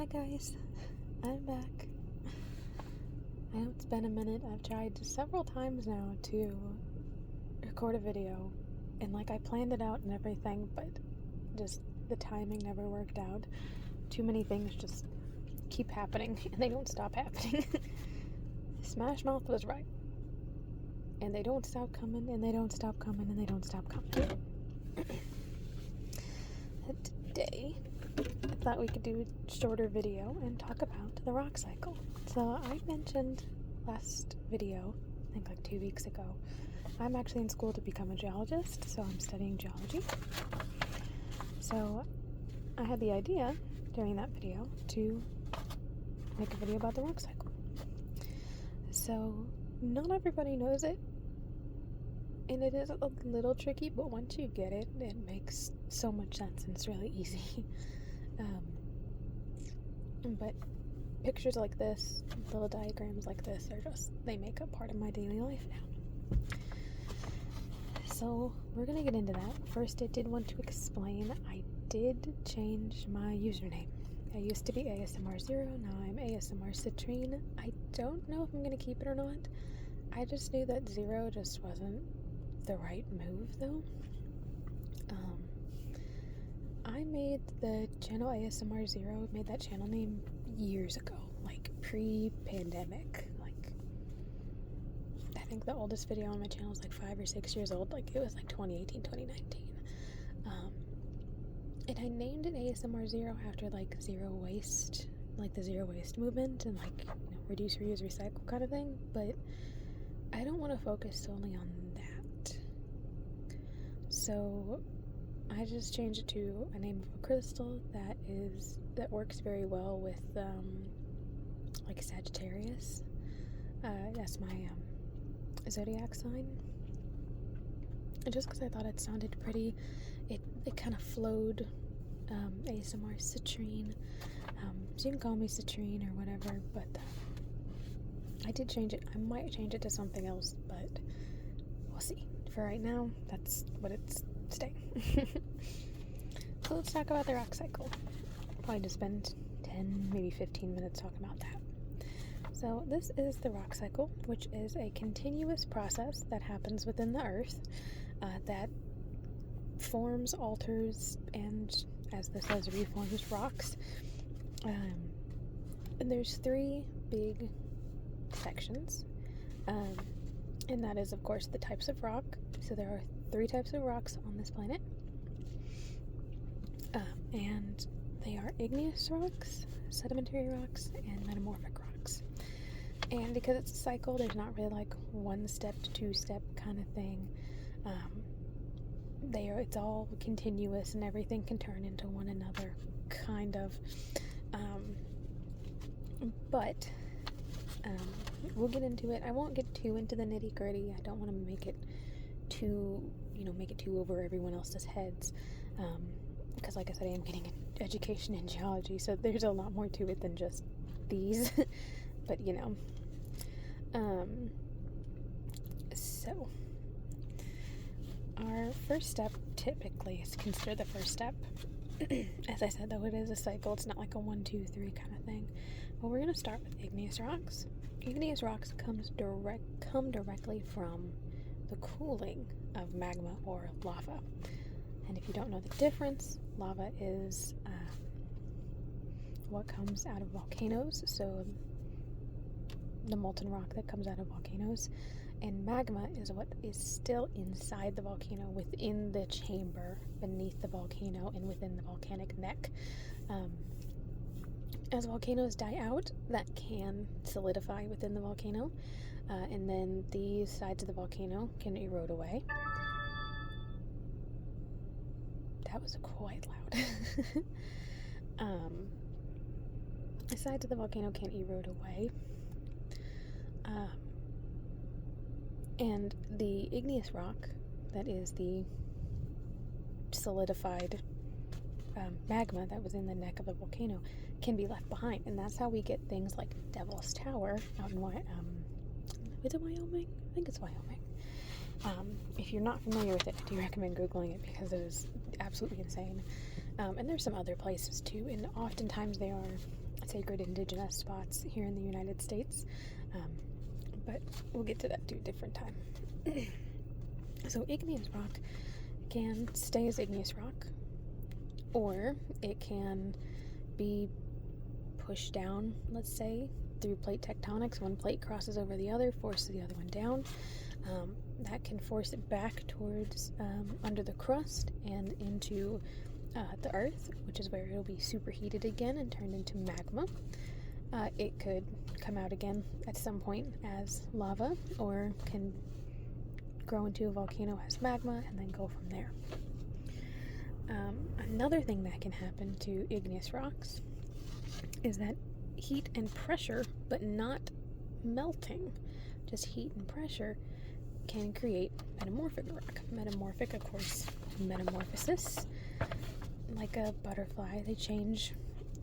Hi guys, I'm back. I know it's been a minute. I've tried several times now to record a video, and I planned it out and everything, but just the timing never worked out. Too many things just keep happening and they don't stop happening. Smash Mouth was right. And they don't stop coming, and they don't stop coming, and they don't stop coming. Today, I thought we could do a shorter video and talk about the rock cycle. So I mentioned last video, I think 2 weeks ago, I'm actually in school to become a geologist, so I'm studying geology. So I had the idea during that video to make a video about the rock cycle. So not everybody knows it, and it is a little tricky, but once you get it, it makes so much sense and it's really easy. But pictures like this, little diagrams like this, they make a part of my daily life now. So we're gonna get into that. First, I did want to explain I did change my username. I used to be ASMR0, now I'm ASMR Citrine. I don't know if I'm gonna keep it or not. I just knew that 0 just wasn't the right move though. I made the channel ASMR0, made that channel name years ago, pre-pandemic. I think the oldest video on my channel is 5 or 6 years old. It was 2018, 2019. And I named it ASMR0 after zero waste, the zero waste movement and reduce, reuse, recycle kind of thing. But I don't want to focus solely on that. So I just changed it to a name of a crystal that works very well with Sagittarius. That's my zodiac sign. And just because I thought it sounded pretty, it kind of flowed. ASMR Citrine. So you can call me Citrine or whatever, but I did change it. I might change it to something else, but we'll see. For right now, that's what it's staying. So let's talk about the rock cycle. Probably just spend 10, maybe 15 minutes talking about that. So this is the rock cycle, which is a continuous process that happens within the Earth that forms, alters, and, as this says, reforms rocks. And there's 3 big sections. And that is, of course, the types of rock. So there are 3 types of rocks on this planet. And they are igneous rocks, sedimentary rocks, and metamorphic rocks. And because it's a cycle, there's not really 1 step to 2 step kind of thing. It's all continuous and everything can turn into one another, kind of. But we'll get into it. I won't get too into the nitty gritty. I don't want to make it too over everyone else's heads. Because like I said, I am getting an education in geology, so there's a lot more to it than just these. But so our first step typically is considered the first step. As I said, though, it is a cycle. It's not like a 1, 2, 3 kind of thing. But we're going to start with igneous rocks. Igneous rocks come directly from the cooling of magma or lava. And if you don't know the difference, lava is what comes out of volcanoes. So the molten rock that comes out of volcanoes. And magma is what is still inside the volcano, within the chamber, beneath the volcano, and within the volcanic neck. As volcanoes die out, that can solidify within the volcano, and then these sides of the volcano can erode away. That was quite loud. The sides of the volcano can erode away. And the igneous rock, that is the solidified magma that was in the neck of the volcano, can be left behind. And that's how we get things like Devil's Tower out in is it Wyoming? I think it's Wyoming. If you're not familiar with it, I do recommend Googling it because it is absolutely insane. And there's some other places too, and oftentimes they are sacred indigenous spots here in the United States. But we'll get to that too, different time. So igneous rock can stay as igneous rock, or it can be pushed down, let's say, through plate tectonics. One plate crosses over the other, forces the other one down. That can force it back towards under the crust and into the earth, which is where it'll be superheated again and turned into magma. It could come out again at some point as lava, or can grow into a volcano as magma and then go from there. Another thing that can happen to igneous rocks is that heat and pressure, but not melting, just heat and pressure, can create metamorphic rock. Metamorphic, of course, metamorphosis, like a butterfly, they change.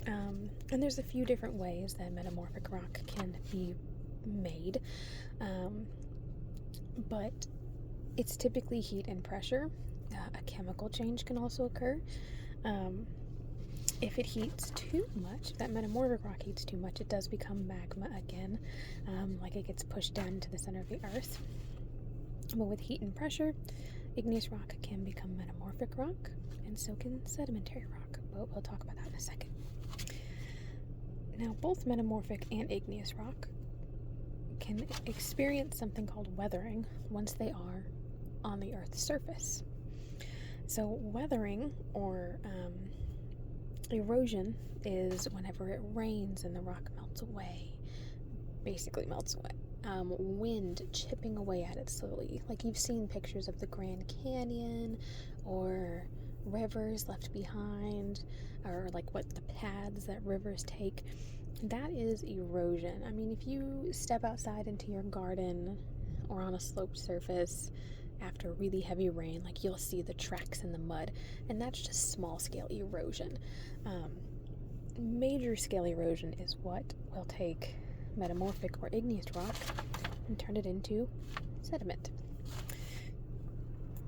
And there's a few different ways that metamorphic rock can be made, but it's typically heat and pressure. A chemical change can also occur. If it heats too much, if that metamorphic rock heats too much, it does become magma again, like it gets pushed down to the center of the earth. But with heat and pressure, igneous rock can become metamorphic rock, and so can sedimentary rock, but we'll talk about that in a second. Now, both metamorphic and igneous rock can experience something called weathering once they are on the Earth's surface. So weathering, or erosion, is whenever it rains and the rock melts away, basically melts away. Wind chipping away at it slowly, like you've seen pictures of the Grand Canyon or rivers left behind, or like what the paths that rivers take. That is erosion. I mean, if you step outside into your garden or on a sloped surface after really heavy rain, like you'll see the tracks in the mud, and that's just small scale erosion. Major scale erosion is what will take metamorphic or igneous rock and turn it into sediment.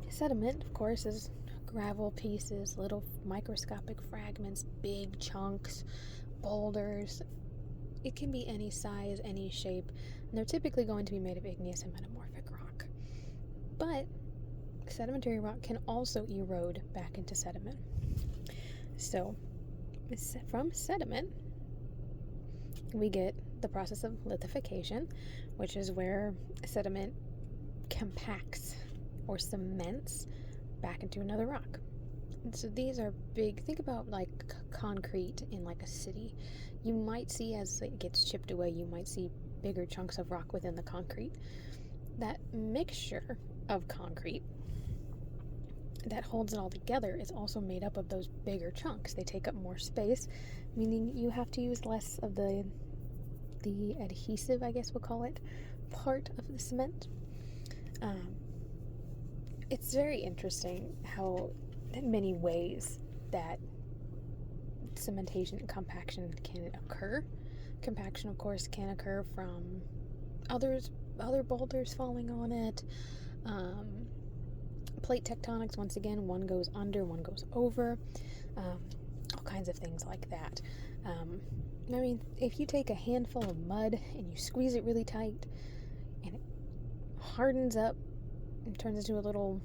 Sediment, of course, is gravel pieces, little microscopic fragments, big chunks, boulders. It can be any size, any shape, and they're typically going to be made of igneous and metamorphic rock. But sedimentary rock can also erode back into sediment. So, from sediment, we get the process of lithification, which is where sediment compacts or cements back into another rock. And so these are big. Think about like concrete in like a city. You might see, as it gets chipped away, you might see bigger chunks of rock within the concrete. That mixture of concrete that holds it all together is also made up of those bigger chunks. They take up more space, meaning you have to use less of the adhesive, I guess we'll call it, part of the cement. It's very interesting how in many ways that cementation and compaction can occur. Compaction, of course, can occur from other boulders falling on it. Plate tectonics, once again, one goes under, one goes over. All kinds of things like that. I mean, if you take a handful of mud and you squeeze it really tight and it hardens up and turns into a little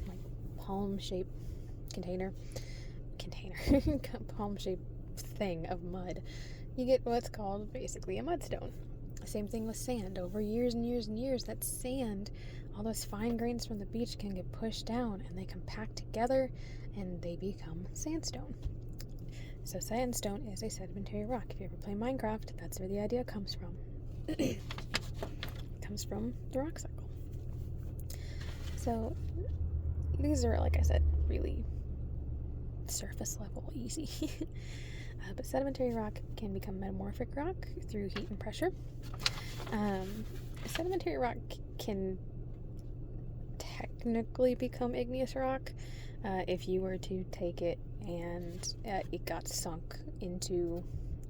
like palm-shaped container, palm-shaped thing of mud, you get what's called basically a mudstone. Same thing with sand. Over years and years and years, that sand, all those fine grains from the beach can get pushed down and they compact together and they become sandstone. So sandstone is a sedimentary rock. If you ever play Minecraft, that's where the idea comes from. It comes from the rock cycle. So these are, like I said, really surface level easy. But sedimentary rock can become metamorphic rock through heat and pressure. Sedimentary rock can technically become igneous rock if you were to take it and it got sunk into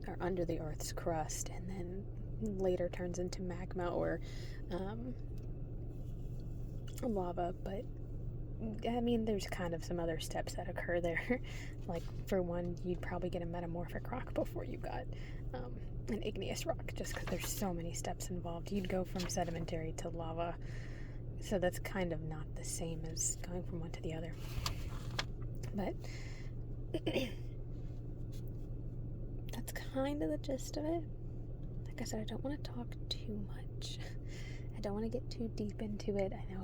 or under the Earth's crust and then later turns into magma or lava. But I mean, there's kind of some other steps that occur there. Like, for one, you'd probably get a metamorphic rock before you got an igneous rock, just because there's so many steps involved. You'd go from sedimentary to lava, so that's kind of not the same as going from one to the other. But that's kind of the gist of it. Like I said, I don't want to talk too much. I don't want to get too deep into it. I know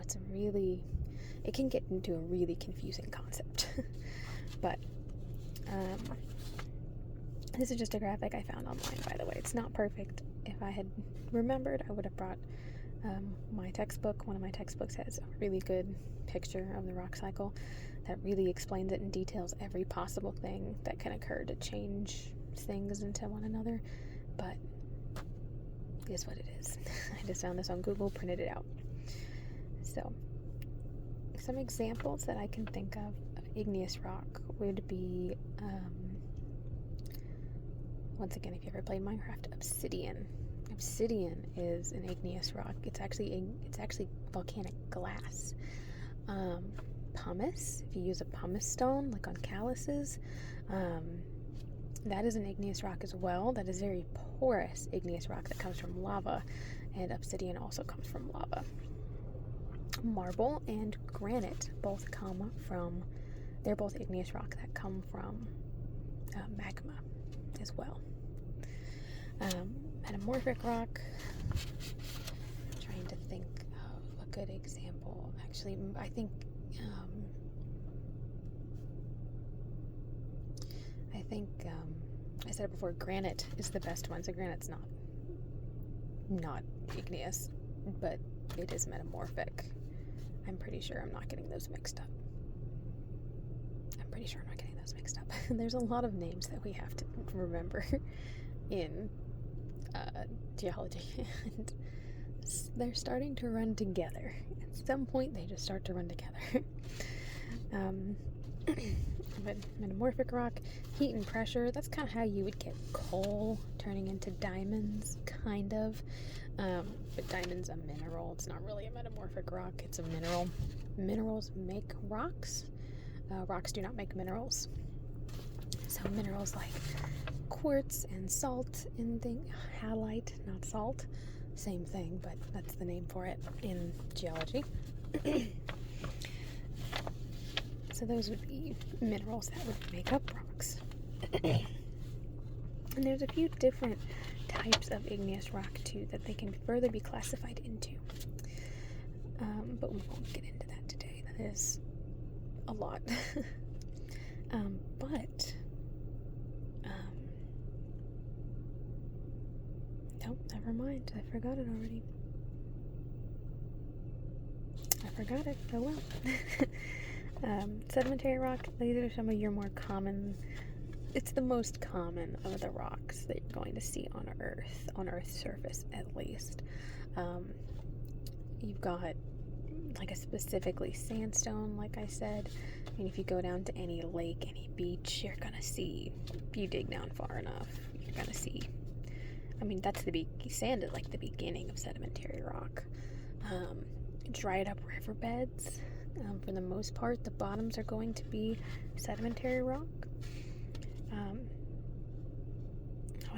it can get into a really confusing concept. But this is just a graphic I found online, by the way. It's not perfect. If I had remembered, I would have brought my textbook. One of my textbooks has a really good picture of the rock cycle that really explains it and details every possible thing that can occur to change things into one another. But it is what it is. I just found this on Google, printed it out. So, some examples that I can think of igneous rock would be, once again, if you ever played Minecraft, obsidian. Obsidian is an igneous rock. It's actually volcanic glass. Pumice, if you use a pumice stone, like on calluses, that is an igneous rock as well. That is very porous igneous rock that comes from lava, and obsidian also comes from lava. Marble and granite they're both igneous rock that come from magma as well. Metamorphic rock, trying to think of a good example. Actually, I think I said it before, granite is the best one. So granite's not igneous, but it is metamorphic. I'm pretty sure I'm not getting those mixed up. There's a lot of names that we have to remember in geology, and they're starting to run together. At some point, they just start to run together. But metamorphic rock, heat and pressure, that's kind of how you would get coal turning into diamonds, kind of. But diamond's a mineral. It's not really a metamorphic rock. It's a mineral. Minerals make rocks. Rocks do not make minerals. So minerals like quartz and salt and halite, not salt. Same thing, but that's the name for it in geology. So those would be minerals that would make up rocks. And there's a few different types of igneous rock too that they can further be classified into. But we won't get into that today. That is a lot. No, never mind. I forgot it already. Oh well. Sedimentary rock, these are some of your more common. It's the most common of the rocks that you're going to see on Earth's surface at least. You've got like a specifically sandstone, like I said. I mean, if you go down to any lake, any beach, you're gonna see, if you dig down far enough, you're gonna see, I mean, sand is like the beginning of sedimentary rock. Dried up riverbeds, for the most part, the bottoms are going to be sedimentary rock. I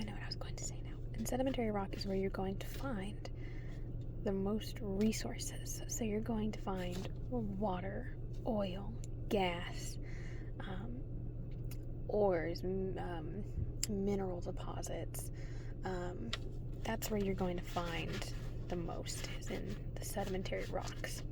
know what I was going to say now. And sedimentary rock is where you're going to find the most resources. So you're going to find water, oil, gas, ores, mineral deposits. That's where you're going to find the most, is in the sedimentary rocks.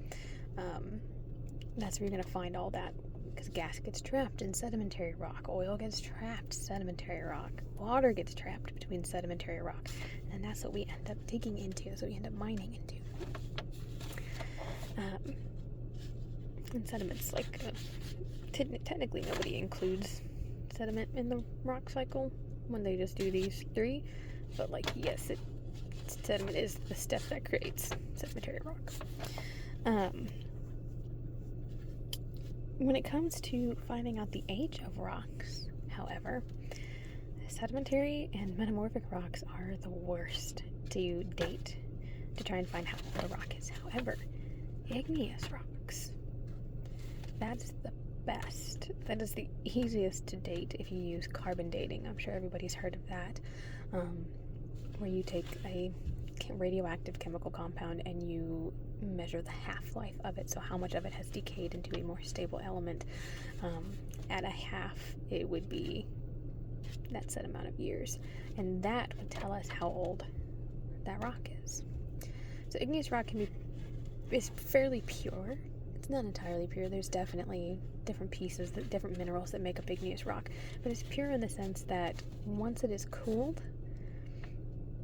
That's where you're going to find all that, because gas gets trapped in sedimentary rock, oil gets trapped in sedimentary rock, water gets trapped between sedimentary rock, and that's what we end up digging into, that's what we end up mining into. And sediment's like, technically nobody includes sediment in the rock cycle when they just do these three, but like, yes, sediment is the step that creates sedimentary rock. When it comes to finding out the age of rocks, however, sedimentary and metamorphic rocks are the worst to date to try and find how old a rock is. However, igneous rocks, that's the best. That is the easiest to date if you use carbon dating. I'm sure everybody's heard of that, where you take a radioactive chemical compound and you measure the half-life of it, so how much of it has decayed into a more stable element. At a half, it would be that set amount of years, and that would tell us how old that rock is. So igneous rock is fairly pure. It's not entirely pure. There's definitely different pieces, different minerals that make up igneous rock, but it's pure in the sense that once it is cooled,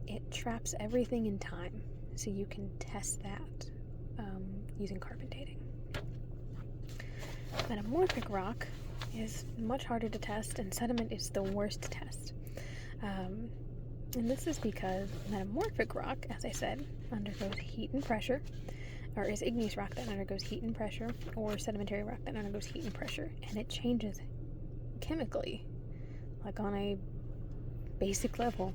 it traps everything in time, so you can test that using carbon dating. Metamorphic rock is much harder to test, and sediment is the worst to test. And this is because metamorphic rock, as I said, undergoes heat and pressure, or is igneous rock that undergoes heat and pressure, or sedimentary rock that undergoes heat and pressure, and it changes chemically, like on a basic level.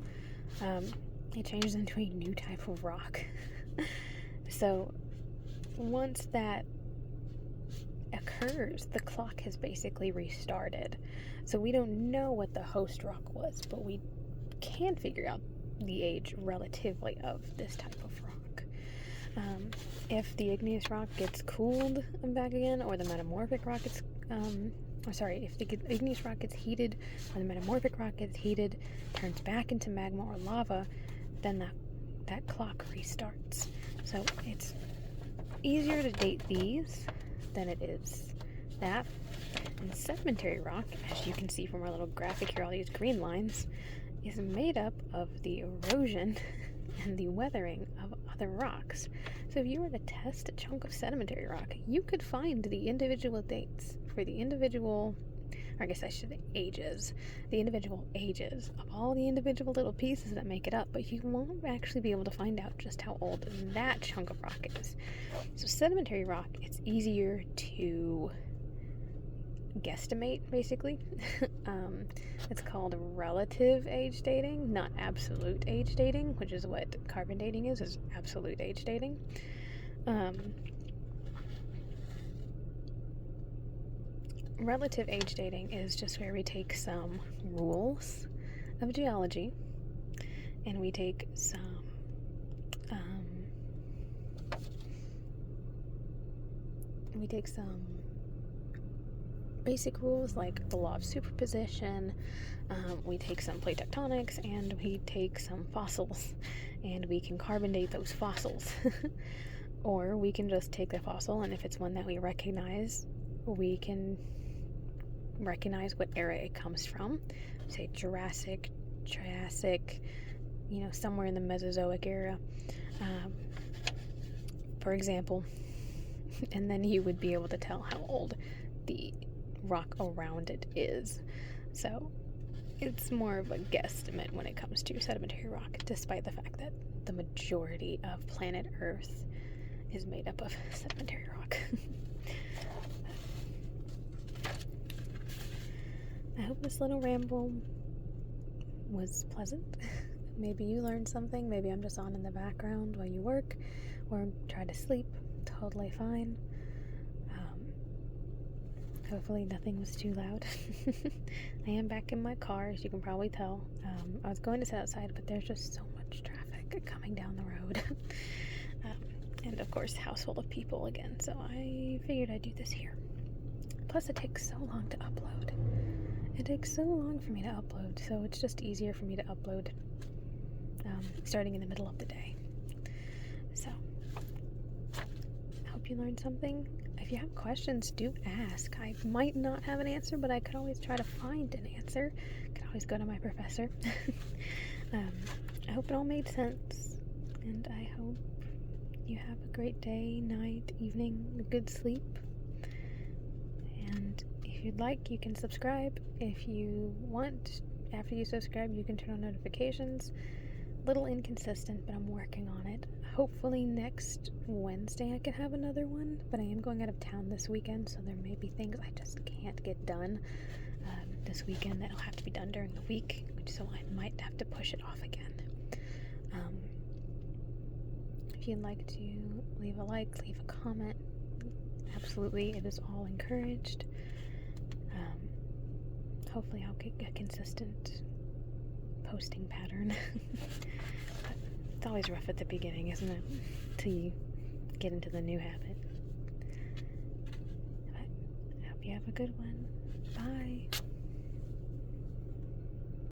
It changes into a new type of rock. So once that occurs, the clock has basically restarted. So we don't know what the host rock was, but we can figure out the age relatively of this type of rock. If the igneous rock gets cooled back again, or the metamorphic rock gets if the igneous rock gets heated, or the metamorphic rock gets heated, turns back into magma or lava, then that clock restarts. So it's easier to date these than it is that. And sedimentary rock, as you can see from our little graphic here, all these green lines, is made up of the erosion and the weathering of other rocks. So if you were to test a chunk of sedimentary rock, you could find the individual dates for the individual, or I guess I should say ages, the individual ages of all the individual little pieces that make it up, but you won't actually be able to find out just how old that chunk of rock is. So sedimentary rock, it's easier to guesstimate, basically. It's called relative age dating, not absolute age dating, which is what carbon dating is absolute age dating. Relative age dating is just where we take some rules of geology and we take some basic rules like the law of superposition, we take some plate tectonics, and we take some fossils, and we can carbon date those fossils. Or we can just take the fossil, and if it's one that we recognize, we can recognize what era it comes from. Say Jurassic, Triassic, somewhere in the Mesozoic era, for example. And then you would be able to tell how old the rock around it is. So it's more of a guesstimate when it comes to sedimentary rock, despite the fact that the majority of planet Earth is made up of sedimentary rock. I hope this little ramble was pleasant. Maybe you learned something. Maybe I'm just on in the background while you work or try to sleep. Totally fine. Hopefully nothing was too loud. I am back in my car, as you can probably tell. I was going to sit outside, but there's just so much traffic coming down the road. And of course, house full of people again, so I figured I'd do this here. Plus, it takes so long to upload. It takes so long for me to upload, so it's just easier for me to upload starting in the middle of the day. So, I hope you learned something. If you have questions, do ask. I might not have an answer, but I could always try to find an answer. I could always go to my professor. I hope it all made sense, and I hope you have a great day, night, evening, a good sleep. And if you'd like, you can subscribe. If you want, after you subscribe, you can turn on notifications. Little inconsistent, but I'm working on it. Hopefully next Wednesday I can have another one, but I am going out of town this weekend, so there may be things I just can't get done this weekend that'll have to be done during the week, so I might have to push it off again. If you'd like to leave a like, leave a comment, absolutely, it is all encouraged. Hopefully I'll get a consistent posting pattern. But it's always rough at the beginning, isn't it? Till you get into the new habit. But I hope you have a good one. Bye.